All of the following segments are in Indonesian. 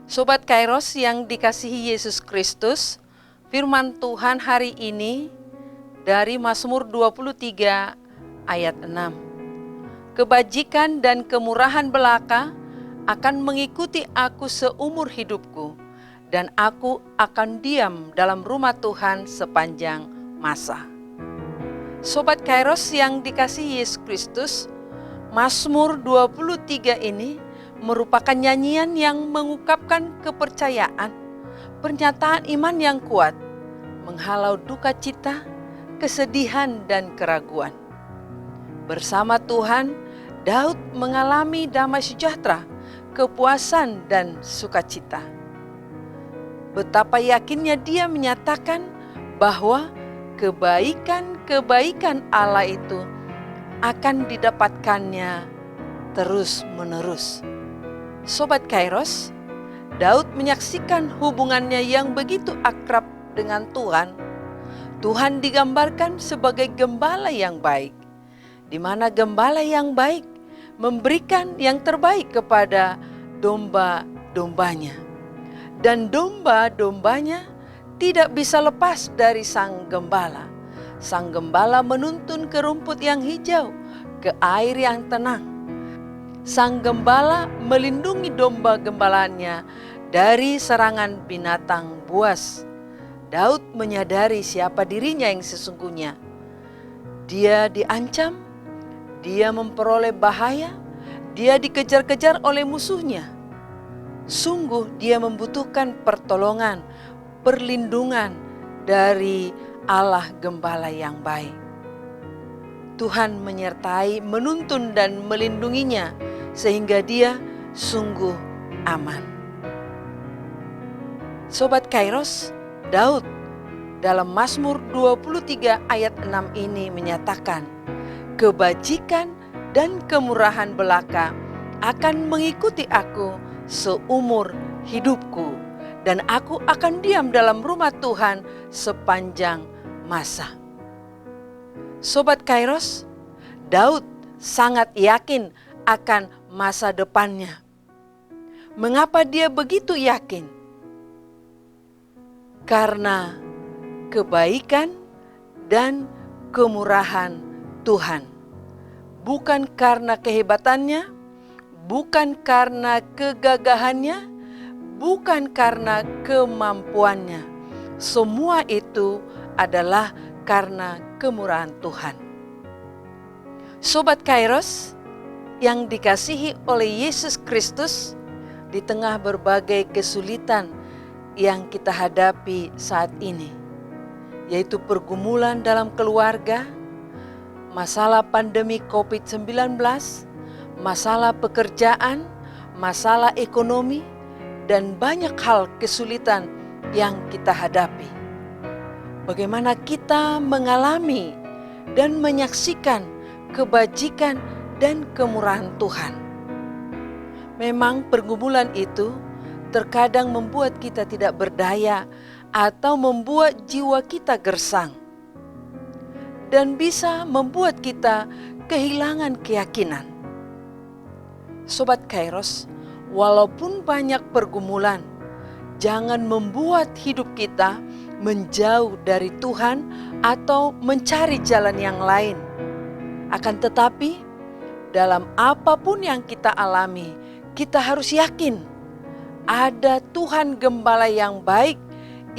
Sobat Kairos yang dikasihi Yesus Kristus, firman Tuhan hari ini dari Mazmur 23 ayat 6. Kebajikan dan kemurahan belaka akan mengikuti aku seumur hidupku, dan aku akan diam dalam rumah Tuhan sepanjang masa. Sobat Kairos yang dikasihi Yesus Kristus, Mazmur 23 ini merupakan nyanyian yang mengungkapkan kepercayaan, pernyataan iman yang kuat, menghalau duka cita, kesedihan dan keraguan. Bersama Tuhan, Daud mengalami damai sejahtera, kepuasan dan sukacita. Betapa yakinnya dia menyatakan bahwa kebaikan-kebaikan Allah itu akan didapatkannya terus-menerus. Sobat Kairos, Daud menyaksikan hubungannya yang begitu akrab dengan Tuhan. Tuhan digambarkan sebagai gembala yang baik, di mana gembala yang baik memberikan yang terbaik kepada domba-dombanya. Dan domba-dombanya tidak bisa lepas dari sang gembala. Sang gembala menuntun ke rumput yang hijau, ke air yang tenang. Sang gembala melindungi domba-gembalanya dari serangan binatang buas. Daud menyadari siapa dirinya yang sesungguhnya. Dia diancam, dia memperoleh bahaya, dia dikejar-kejar oleh musuhnya. Sungguh dia membutuhkan pertolongan, perlindungan dari Allah Gembala yang baik. Tuhan menyertai, menuntun dan melindunginya sehingga dia sungguh aman. Sobat Kairos, Daud dalam Mazmur 23 ayat 6 ini menyatakan, kebajikan dan kemurahan belaka akan mengikuti aku seumur hidupku, dan aku akan diam dalam rumah Tuhan sepanjang masa. Sobat Kairos, Daud sangat yakin akan masa depannya. Mengapa dia begitu yakin? Karena kebaikan dan kemurahan Tuhan. Bukan karena kehebatannya, bukan karena kegagahannya, bukan karena kemampuannya. Semua itu adalah karena kemurahan Tuhan. Sobat Kairos yang dikasihi oleh Yesus Kristus, di tengah berbagai kesulitan yang kita hadapi saat ini, yaitu pergumulan dalam keluarga, masalah pandemi COVID-19, masalah pekerjaan, masalah ekonomi, dan banyak hal kesulitan yang kita hadapi. Bagaimana kita mengalami dan menyaksikan kebajikan dan kemurahan Tuhan. Memang pergumulan itu terkadang membuat kita tidak berdaya atau membuat jiwa kita gersang. Dan bisa membuat kita kehilangan keyakinan. Sobat Kairos, walaupun banyak pergumulan, jangan membuat hidup kita menjauh dari Tuhan atau mencari jalan yang lain. Akan tetapi, dalam apapun yang kita alami, kita harus yakin ada Tuhan Gembala yang baik,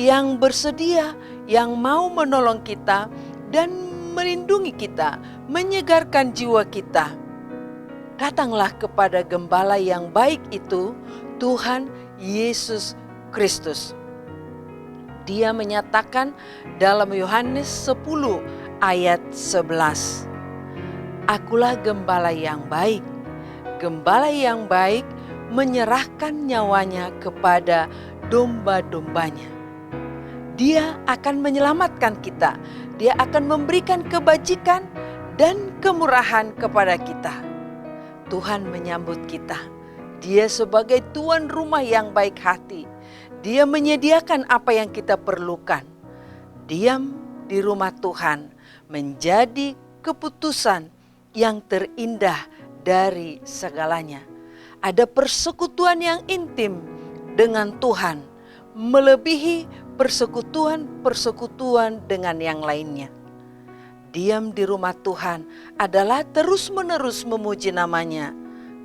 yang bersedia, yang mau menolong kita dan melindungi kita, menyegarkan jiwa kita. Datanglah kepada Gembala yang baik itu, Tuhan Yesus Kristus. Dia menyatakan dalam Yohanes 10 ayat 11, akulah gembala yang baik. Gembala yang baik menyerahkan nyawanya kepada domba-dombanya. Dia akan menyelamatkan kita. Dia akan memberikan kebajikan dan kemurahan kepada kita. Tuhan menyambut kita. Dia sebagai tuan rumah yang baik hati. Dia menyediakan apa yang kita perlukan. Diam di rumah Tuhan menjadi keputusan yang terindah dari segalanya. Ada persekutuan yang intim dengan Tuhan melebihi persekutuan-persekutuan dengan yang lainnya. Diam di rumah Tuhan adalah terus-menerus memuji namanya,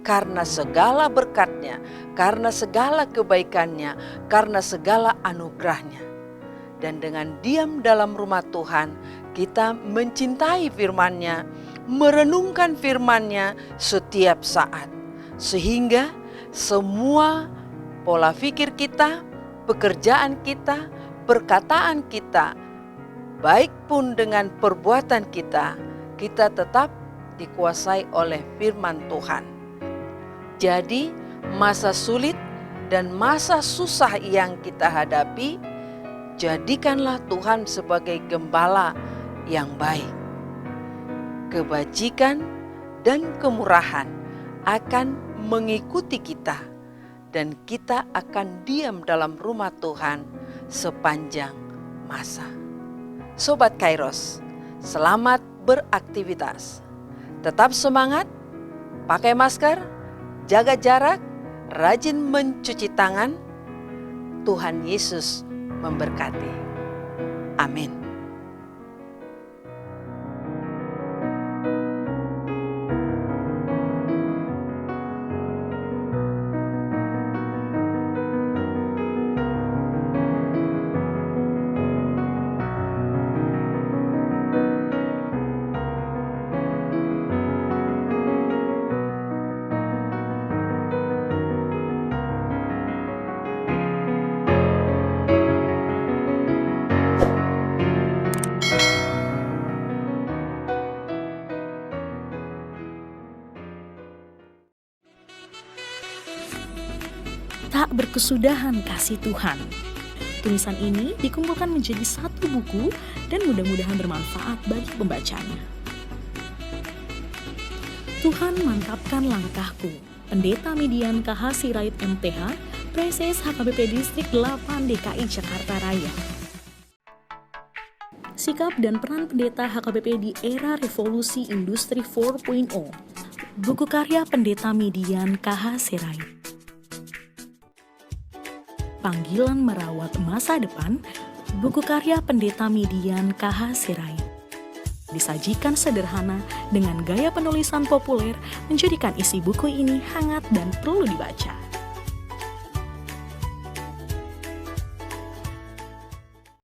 karena segala berkat-Nya, karena segala kebaikan-Nya, karena segala anugerah-Nya. Dan dengan diam dalam rumah Tuhan, kita mencintai firman-Nya, merenungkan firman-Nya setiap saat. Sehingga semua pola pikir kita, pekerjaan kita, perkataan kita, baik pun dengan perbuatan kita, kita tetap dikuasai oleh firman Tuhan. Jadi masa sulit dan masa susah yang kita hadapi, jadikanlah Tuhan sebagai gembala yang baik. Kebajikan dan kemurahan akan mengikuti kita, dan kita akan diam dalam rumah Tuhan sepanjang masa. Sobat Kairos, selamat beraktivitas. Tetap semangat, pakai masker, jaga jarak, rajin mencuci tangan. Tuhan Yesus memberkati. Amin. Tak berkesudahan kasih Tuhan. Tulisan ini dikumpulkan menjadi satu buku dan mudah-mudahan bermanfaat bagi pembacanya. Tuhan mantapkan langkahku. Pendeta Midian KH Sirait MTH, Preses HKBP Distrik 8 DKI Jakarta Raya. Sikap dan peran pendeta HKBP di era revolusi industri 4.0. Buku karya Pendeta Midian KH Sirait. Panggilan Merawat Masa Depan, buku karya Pendeta Midian KH Sirait. Disajikan sederhana dengan gaya penulisan populer, menjadikan isi buku ini hangat dan perlu dibaca.